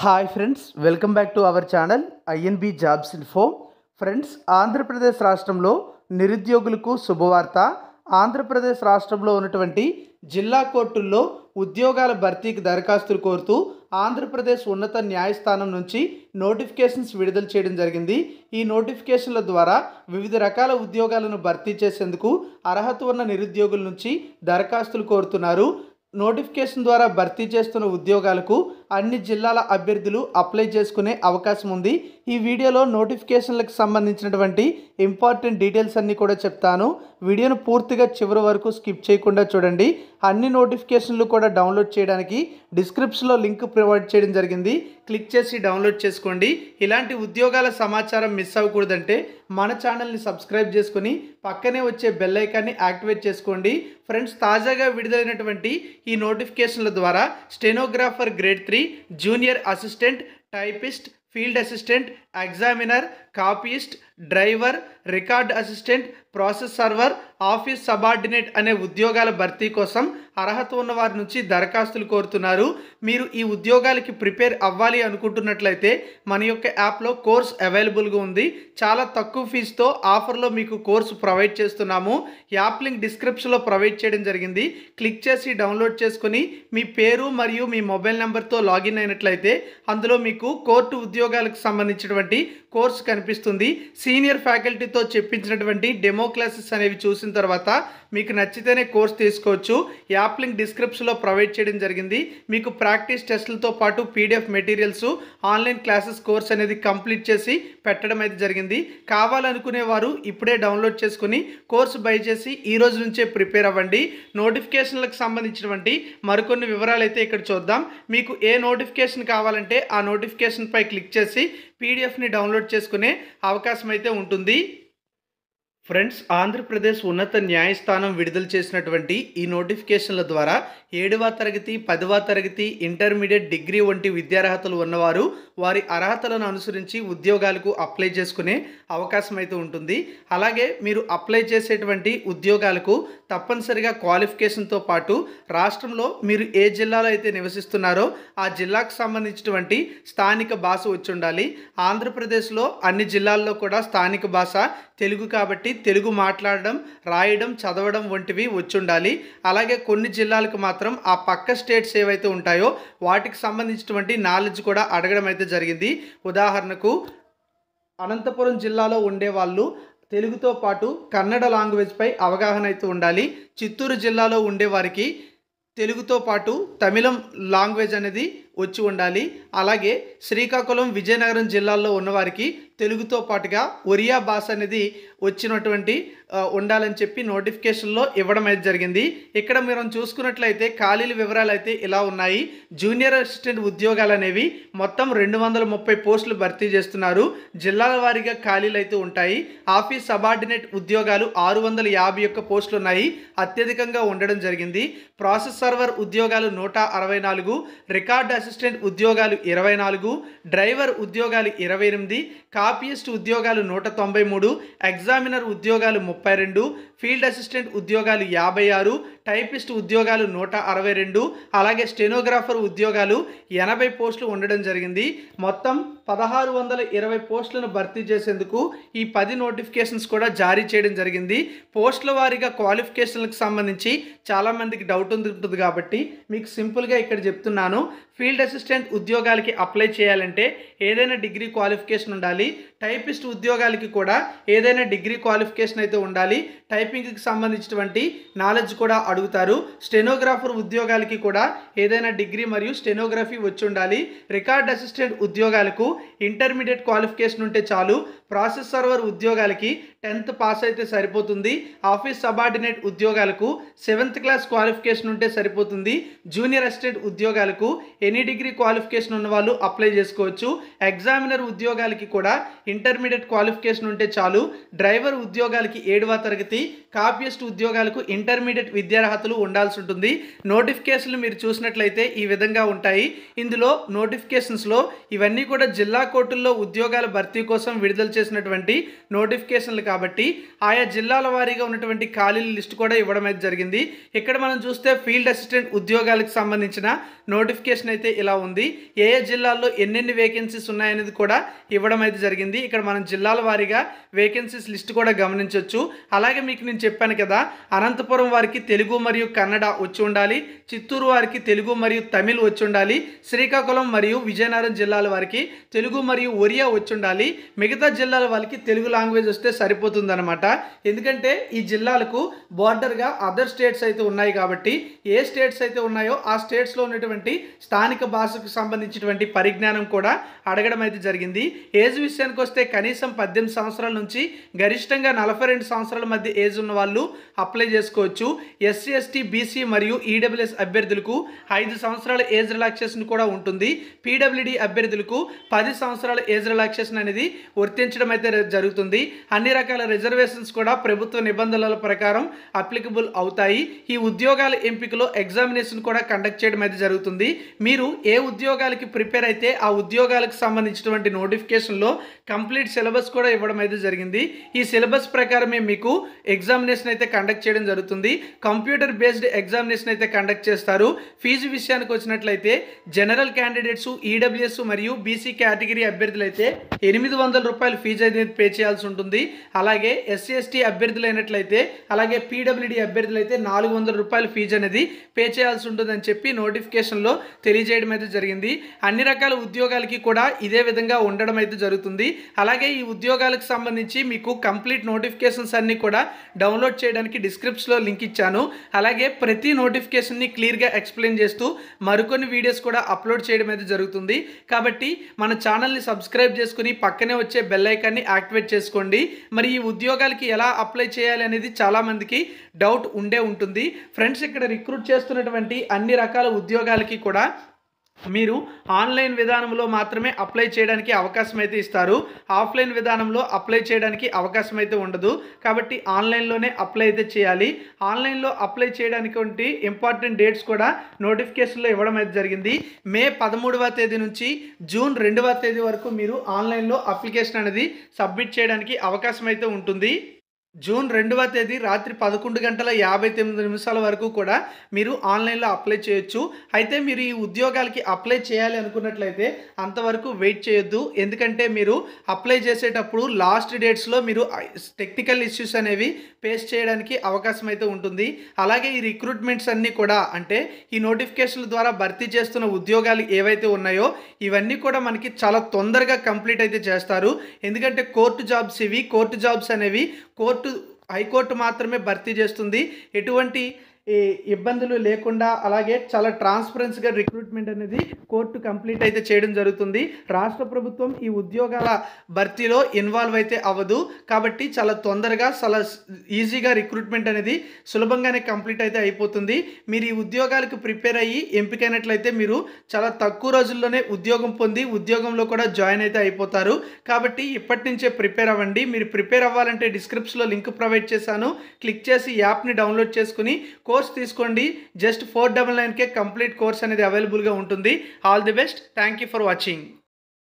Hi friends, welcome back to our channel INB jobs info. Friends, Andhra Pradesh రాష్ట్రంలో నిరుద్యోగులకు శుభవార్త. ఆంధ్రప్రదేశ్ రాష్ట్రంలో ఉన్నటువంటి జిల్లా కోర్టుల్లో ఉద్యోగాల భర్తీకి దరఖాస్తులు కోరుతూ ఆంధ్రప్రదేశ్ ఉన్నత న్యాయస్థానం నుంచి నోటిఫికేషన్స్ విడుదల చేయడం జరిగింది. ఈ నోటిఫికేషన్ల ద్వారా వివిధ రకాల ఉద్యోగాలను భర్తీ చేసేందుకు అర్హత ఉన్న నిరుద్యోగుల నుంచి దరఖాస్తులు కోరుతున్నారు. నోటిఫికేషన్ ద్వారా భర్తీ చేస్తున్న ఉద్యోగాలకు అన్ని జిల్లాల అభ్యర్థులు అప్లై చేసుకునే అవకాశం ఉంది. ఈ వీడియోలో నోటిఫికేషన్లకు సంబంధించినటువంటి ఇంపార్టెంట్ డీటెయిల్స్ అన్నీ కూడా చెప్తాను. వీడియోను పూర్తిగా చివరి వరకు స్కిప్ చేయకుండా చూడండి. అన్ని నోటిఫికేషన్లు కూడా డౌన్లోడ్ చేయడానికి డిస్క్రిప్షన్లో లింక్ ప్రొవైడ్ చేయడం జరిగింది. క్లిక్ చేసి డౌన్లోడ్ చేసుకోండి. ఇలాంటి ఉద్యోగాల సమాచారం మిస్ అవ్వకూడదంటే మన ఛానల్ని సబ్స్క్రైబ్ చేసుకొని పక్కనే వచ్చే బెల్ ఐకాన్ని యాక్టివేట్ చేసుకోండి. ఫ్రెండ్స్, తాజాగా విడుదలైనటువంటి ఈ నోటిఫికేషన్ల ద్వారా stenographer grade 3, junior assistant, typist, field assistant, examiner, copyist, driver, record assistant, process server, office subordinate అనే ఉద్యోగాల భర్తీ కోసం అర్హత ఉన్న వారి నుంచి దరఖాస్తులు కోరుతున్నారు. మీరు ఈ ఉద్యోగాలకి ప్రిపేర్ అవ్వాలి అనుకుంటున్నట్లయితే మన యొక్క యాప్లో కోర్స్ అవైలబుల్గా ఉంది. చాలా తక్కువ ఫీజుతో ఆఫర్లో మీకు కోర్సు ప్రొవైడ్ చేస్తున్నాము. యాప్ లింక్ డిస్క్రిప్షన్లో ప్రొవైడ్ చేయడం జరిగింది. క్లిక్ చేసి డౌన్లోడ్ చేసుకొని మీ పేరు మరియు మీ మొబైల్ నెంబర్తో లాగిన్ అయినట్లయితే అందులో మీకు కోర్టు ఉద్యోగాలకు సంబంధించినటువంటి కోర్సు కనిపిస్తుంది. సీనియర్ ఫ్యాకల్టీతో చెప్పించినటువంటి డెమో క్లాసెస్ అనేవి చూసిన తర్వాత మీకు నచ్చితేనే కోర్స్ తీసుకోవచ్చు. యాప్ లింక్ డిస్క్రిప్షన్లో ప్రొవైడ్ చేయడం జరిగింది. మీకు ప్రాక్టీస్ టెస్టులతో పాటు PDF materials, online classes course అనేది కంప్లీట్ చేసి పెట్టడం అయితే జరిగింది. కావాలనుకునే వారు ఇప్పుడే డౌన్లోడ్ చేసుకుని కోర్సు బై చేసి ఈ రోజు నుంచే ప్రిపేర్ అవ్వండి. నోటిఫికేషన్లకు సంబంధించినటువంటి మరికొన్ని వివరాలు అయితే ఇక్కడ చూద్దాం. మీకు ఏ నోటిఫికేషన్ కావాలంటే ఆ నోటిఫికేషన్పై క్లిక్ చేసి పీడిఎఫ్ని డౌన్లోడ్ చేసుకునే అవకాశం అయితే ఉంటుంది. ఫ్రెండ్స్, ఆంధ్రప్రదేశ్ ఉన్నత న్యాయస్థానం విడుదల చేసినటువంటి ఈ నోటిఫికేషన్ల ద్వారా 7వ తరగతి, 10వ తరగతి, ఇంటర్మీడియట్, డిగ్రీ వంటి విద్యార్హతలు ఉన్నవారు వారి అర్హతలను అనుసరించి ఉద్యోగాలకు అప్లై చేసుకునే అవకాశం అయితే ఉంటుంది. అలాగే మీరు అప్లై చేసేటువంటి ఉద్యోగాలకు తప్పనిసరిగా క్వాలిఫికేషన్తో పాటు రాష్ట్రంలో మీరు ఏ జిల్లాలో అయితే నివసిస్తున్నారో ఆ జిల్లాకు సంబంధించినటువంటి స్థానిక భాష వచ్చి ఉండాలి. ఆంధ్రప్రదేశ్లో అన్ని జిల్లాల్లో కూడా స్థానిక భాష తెలుగు కాబట్టి తెలుగు మాట్లాడడం, రాయడం, చదవడం వంటివి వచ్చి ఉండాలి. అలాగే కొన్ని జిల్లాలకు మాత్రం ఆ పక్క స్టేట్స్ ఏవైతే ఉంటాయో వాటికి సంబంధించినటువంటి నాలెడ్జ్ కూడా అడగడం అయితే జరిగింది. ఉదాహరణకు అనంతపురం జిల్లాలో ఉండే వాళ్ళు తెలుగుతో పాటు కన్నడ లాంగ్వేజ్పై అవగాహన అయితే ఉండాలి. చిత్తూరు జిల్లాలో ఉండేవారికి తెలుగుతో పాటు తమిళం లాంగ్వేజ్ అనేది వచ్చి ఉండాలి. అలాగే శ్రీకాకుళం, విజయనగరం జిల్లాల్లో ఉన్నవారికి తెలుగుతో పాటుగా ఒరియా భాష అనేది వచ్చినటువంటి ఉండాలని చెప్పి నోటిఫికేషన్లో ఇవ్వడం అయితే జరిగింది. ఇక్కడ మీరు చూసుకున్నట్లయితే ఖాళీల వివరాలు అయితే ఇలా ఉన్నాయి. జూనియర్ అసిస్టెంట్ ఉద్యోగాలు అనేవి మొత్తం 230 పోస్టులు భర్తీ చేస్తున్నారు. జిల్లాల వారీగా ఖాళీలు అయితే ఉంటాయి. ఆఫీస్ సబార్డినేట్ ఉద్యోగాలు 651 పోస్టులు ఉన్నాయి, అత్యధికంగా ఉండడం జరిగింది. ప్రాసెస్ సర్వర్ ఉద్యోగాలు 164, రికార్డ్ అసిస్టెంట్ ఉద్యోగాలు 24, డ్రైవర్ ఉద్యోగాలు 28, కాపీయిస్ట్ ఉద్యోగాలు 193, ఎగ్జామినర్ ఉద్యోగాలు 32, ఫీల్డ్ అసిస్టెంట్ ఉద్యోగాలు 56, టైపిస్ట్ ఉద్యోగాలు 162, అలాగే స్టెనోగ్రాఫర్ ఉద్యోగాలు 80 పోస్టులు ఉండడం జరిగింది. మొత్తం 1620 పోస్టులను భర్తీ చేసేందుకు ఈ 10 నోటిఫికేషన్స్ కూడా జారీ చేయడం జరిగింది. పోస్టుల వారీగా క్వాలిఫికేషన్లకు సంబంధించి చాలామందికి డౌట్ ఉంటుంది కాబట్టి మీకు సింపుల్గా ఇక్కడ చెప్తున్నాను. ఫీల్డ్ అసిస్టెంట్ ఉద్యోగాలకి అప్లై చేయాలంటే ఏదైనా డిగ్రీ క్వాలిఫికేషన్ ఉండాలి. టైపిస్ట్ ఉద్యోగాలకి కూడా ఏదైనా డిగ్రీ క్వాలిఫికేషన్ అయితే ఉండాలి. టైపింగ్కి సంబంధించినటువంటి నాలెడ్జ్ కూడా అడుగుతారు. స్టెనోగ్రాఫర్ ఉద్యోగాలకి కూడా ఏదైనా డిగ్రీ మరియు స్టెనోగ్రఫీ వచ్చి ఉండాలి. రికార్డ్ అసిస్టెంట్ ఉద్యోగాలకు ఇంటర్మీడియట్ క్వాలిఫికేషన్ ఉంటే చాలు. ప్రాసెస్ సర్వర్ ఉద్యోగాలకి 10th పాస్ అయితే సరిపోతుంది. ఆఫీస్ సబార్డినేట్ ఉద్యోగాలకు 7th క్లాస్ క్వాలిఫికేషన్ ఉంటే సరిపోతుంది. జూనియర్ అసిస్టెంట్ ఉద్యోగాలకు ఎనీ డిగ్రీ క్వాలిఫికేషన్ ఉన్న వాళ్ళు అప్లై చేసుకోవచ్చు. ఎగ్జామినర్ ఉద్యోగాలకి కూడా ఇంటర్మీడియట్ క్వాలిఫికేషన్ ఉంటే చాలు. డ్రైవర్ ఉద్యోగాలకి 7వ తరగతి, కాపీయిస్ట్ ఉద్యోగాలకు ఇంటర్మీడియట్ విద్యార్హతలు ఉండాల్సి ఉంటుంది. నోటిఫికేషన్లు మీరు చూసినట్లయితే ఈ విధంగా ఉంటాయి. ఇందులో నోటిఫికేషన్స్లో ఇవన్నీ కూడా జిల్లా కోర్టుల్లో ఉద్యోగాల భర్తీ కోసం విడుదల చేసినటువంటి నోటిఫికేషన్లు కాబట్టి ఆయా జిల్లాల వారీగా ఉన్నటువంటి ఖాళీల లిస్ట్ కూడా ఇవ్వడం అయితే జరిగింది. ఇక్కడ మనం చూస్తే ఫీల్డ్ అసిస్టెంట్ ఉద్యోగాలకు సంబంధించిన నోటిఫికేషన్ అయితే ఇలా ఉంది. ఏ ఏ జిల్లాల్లో ఎన్నెన్ని వేకెన్సీస్ ఉన్నాయనేది కూడా ఇవ్వడం అయితే జరిగింది. ఇక్కడ మనం జిల్లాల వారీగా వేకెన్సీస్ లిస్ట్ కూడా గమనించవచ్చు. అలాగే మీకు నేను చెప్పాను కదా, అనంతపురం వారికి తెలుగు మరియు కన్నడ వచ్చి ఉండాలి, చిత్తూరు వారికి తెలుగు మరియు తమిళ్ వచ్చి ఉండాలి, శ్రీకాకుళం మరియు విజయనగరం జిల్లాల వారికి తెలుగు మరియు ఒరియా వచ్చి ఉండాలి. మిగతా జిల్లాల వాళ్ళకి తెలుగు లాంగ్వేజ్ వస్తే సరిపోతుందన్నమాట. ఎందుకంటే ఈ జిల్లాలకు బార్డర్గా అదర్ స్టేట్స్ అయితే ఉన్నాయి కాబట్టి ఏ స్టేట్స్ అయితే ఉన్నాయో ఆ స్టేట్స్లో ఉన్నటువంటి స్థానిక భాషకు సంబంధించినటువంటి పరిజ్ఞానం కూడా అడగడం అయితే జరిగింది. ఏజ్ విషయానికి వస్తే కనీసం 18 సంవత్సరాల నుంచి గరిష్టంగా 42 సంవత్సరాల మధ్య ఏజ్ ఉన్న వాళ్ళు అప్లై చేసుకోవచ్చు. ఎస్సీ ఎస్టీ బీసీ మరియు ఈడబ్ల్యూఎస్ అభ్యర్థులకు 5 సంవత్సరాల ఏజ్ రిలాక్సేషన్ కూడా ఉంటుంది. పీడబ్ల్యూడీ అభ్యర్థులకు 10 సంవత్సరాల ఏజ్ రిలాక్సేషన్ అనేది వర్తించడం అయితే జరుగుతుంది. అన్ని రకాల రిజర్వేషన్స్ కూడా ప్రభుత్వ నిబంధనల ప్రకారం అప్లికబుల్ అవుతాయి. ఈ ఉద్యోగాల ఎంపికలో ఎగ్జామినేషన్ కూడా కండక్ట్ చేయడం అయితే జరుగుతుంది. మీరు ఏ ఉద్యోగాలకి ప్రిపేర్ అయితే ఆ ఉద్యోగాలకు సంబంధించినటువంటి నోటిఫికేషన్లో కంప్లీట్ సిలబస్ కూడా ఇవ్వడం అయితే జరిగింది. ఈ సిలబస్ ప్రకారమే మీకు ఎగ్జామినేషన్ అయితే కండక్ట్ చేయడం జరుగుతుంది. కంప్యూటర్ బేస్డ్ ఎగ్జామినేషన్ అయితే కండక్ట్ చేస్తారు. ఫీజు విషయానికి వచ్చినట్లయితే జనరల్ క్యాండిడేట్స్, ఈడబ్ల్యూఎస్ మరియు బీసీ కేటగిరీ అభ్యర్థులు అయితే 800 రూపాయలు ఫీజు అయితే పే చేయాల్సి ఉంటుంది. అలాగే ఎస్సీ ఎస్టీ అభ్యర్థులు అయినట్లయితే, అలాగే పీడబ్ల్యూడీ అభ్యర్థులు అయితే 400 రూపాయల ఫీజు అనేది పే చేయాల్సి ఉంటుందని చెప్పి నోటిఫికేషన్లో తెలియజేయడం అయితే జరిగింది. అన్ని రకాల ఉద్యోగాలకి కూడా ఇదే విధంగా ఉండడం అయితే జరుగుతుంది. అలాగే ఈ ఉద్యోగాలకు సంబంధించి మీకు కంప్లీట్ నోటిఫికేషన్స్ అన్ని కూడా డౌన్లోడ్ చేయడానికి డిస్క్రిప్షన్లో లింక్ ఇచ్చాను. అలాగే ప్రతి నోటిఫికేషన్ని క్లియర్గా ఎక్స్ప్లెయిన్ చేస్తూ మరికొన్ని వీడియోస్ కూడా అప్లోడ్ చేయడం అయితే జరుగుతుంది. కాబట్టి మన ఛానల్ని సబ్స్క్రైబ్ చేసుకుని పక్కనే వచ్చే బెల్ ఐకాన్ని యాక్టివేట్ చేసుకోండి. మరి ఈ ఉద్యోగాలకి ఎలా అప్లై చేయాలి అనేది చాలామందికి డౌట్ ఉండే ఉంటుంది. ఫ్రెండ్స్, ఇక్కడ రిక్రూట్ చేస్తున్నటువంటి అన్ని రకాల ఉద్యోగాలకి కూడా మీరు ఆన్లైన్ విధానంలో మాత్రమే అప్లై చేయడానికి అవకాశం అయితే ఇస్తారు. ఆఫ్లైన్ విధానంలో అప్లై చేయడానికి అవకాశం అయితే ఉండదు. కాబట్టి ఆన్లైన్లోనే అప్లై అయితే చేయాలి. ఆన్లైన్లో అప్లై చేయడానికి ఇంపార్టెంట్ డేట్స్ కూడా నోటిఫికేషన్లో ఇవ్వడం అయితే జరిగింది. మే 13వ తేదీ నుంచి జూన్ 2వ తేదీ వరకు మీరు ఆన్లైన్లో అప్లికేషన్ అనేది సబ్మిట్ చేయడానికి అవకాశం అయితే ఉంటుంది. జూన్ 2వ తేదీ రాత్రి 11:59 వరకు కూడా మీరు ఆన్లైన్లో అప్లై చేయొచ్చు. అయితే మీరు ఈ ఉద్యోగాలకి అప్లై చేయాలి అనుకున్నట్లయితే అంతవరకు వెయిట్ చేయొద్దు. ఎందుకంటే మీరు అప్లై చేసేటప్పుడు లాస్ట్ డేట్స్లో మీరు టెక్నికల్ ఇష్యూస్ అనేవి ఫేస్ చేయడానికి అవకాశం అయితే ఉంటుంది. అలాగే ఈ రిక్రూట్మెంట్స్ అన్నీ కూడా, అంటే ఈ నోటిఫికేషన్ల ద్వారా భర్తీ చేస్తున్న ఉద్యోగాలు ఏవైతే ఉన్నాయో ఇవన్నీ కూడా మనకి చాలా తొందరగా కంప్లీట్ అయితే చేస్తారు. ఎందుకంటే కోర్టు జాబ్స్ ఇవి. కోర్టు జాబ్స్ అనేవి హైకోర్టు మాత్రమే భర్తీ చేస్తుంది. ఎటువంటి ఇబ్బందులు లేకుండా, అలాగే చాలా ట్రాన్స్పరెన్సీగా రిక్రూట్మెంట్ అనేది కోర్టు కంప్లీట్ అయితే చేయడం జరుగుతుంది. రాష్ట్ర ప్రభుత్వం ఈ ఉద్యోగాల భర్తీలో ఇన్వాల్వ్ అయితే అవ్వదు. కాబట్టి చాలా తొందరగా, చాలా ఈజీగా రిక్రూట్మెంట్ అనేది సులభంగానే కంప్లీట్ అయితే అయిపోతుంది. మీరు ఈ ఉద్యోగాలకు ప్రిపేర్ అయ్యి ఎంపికైనట్లయితే మీరు చాలా తక్కువ రోజుల్లోనే ఉద్యోగం పొంది ఉద్యోగంలో కూడా జాయిన్ అయితే అయిపోతారు. కాబట్టి ఇప్పటి నుంచే ప్రిపేర్ అవ్వండి. మీరు ప్రిపేర్ అవ్వాలంటే డిస్క్రిప్షన్లో లింక్ ప్రొవైడ్ చేశాను. క్లిక్ చేసి యాప్ని డౌన్లోడ్ చేసుకుని కోర్స్ తీసుకోండి. జస్ట్ 499కే కంప్లీట్ కోర్స్ అనేది అవైలబుల్గా ఉంటుంది. All the best. Thank you for watching.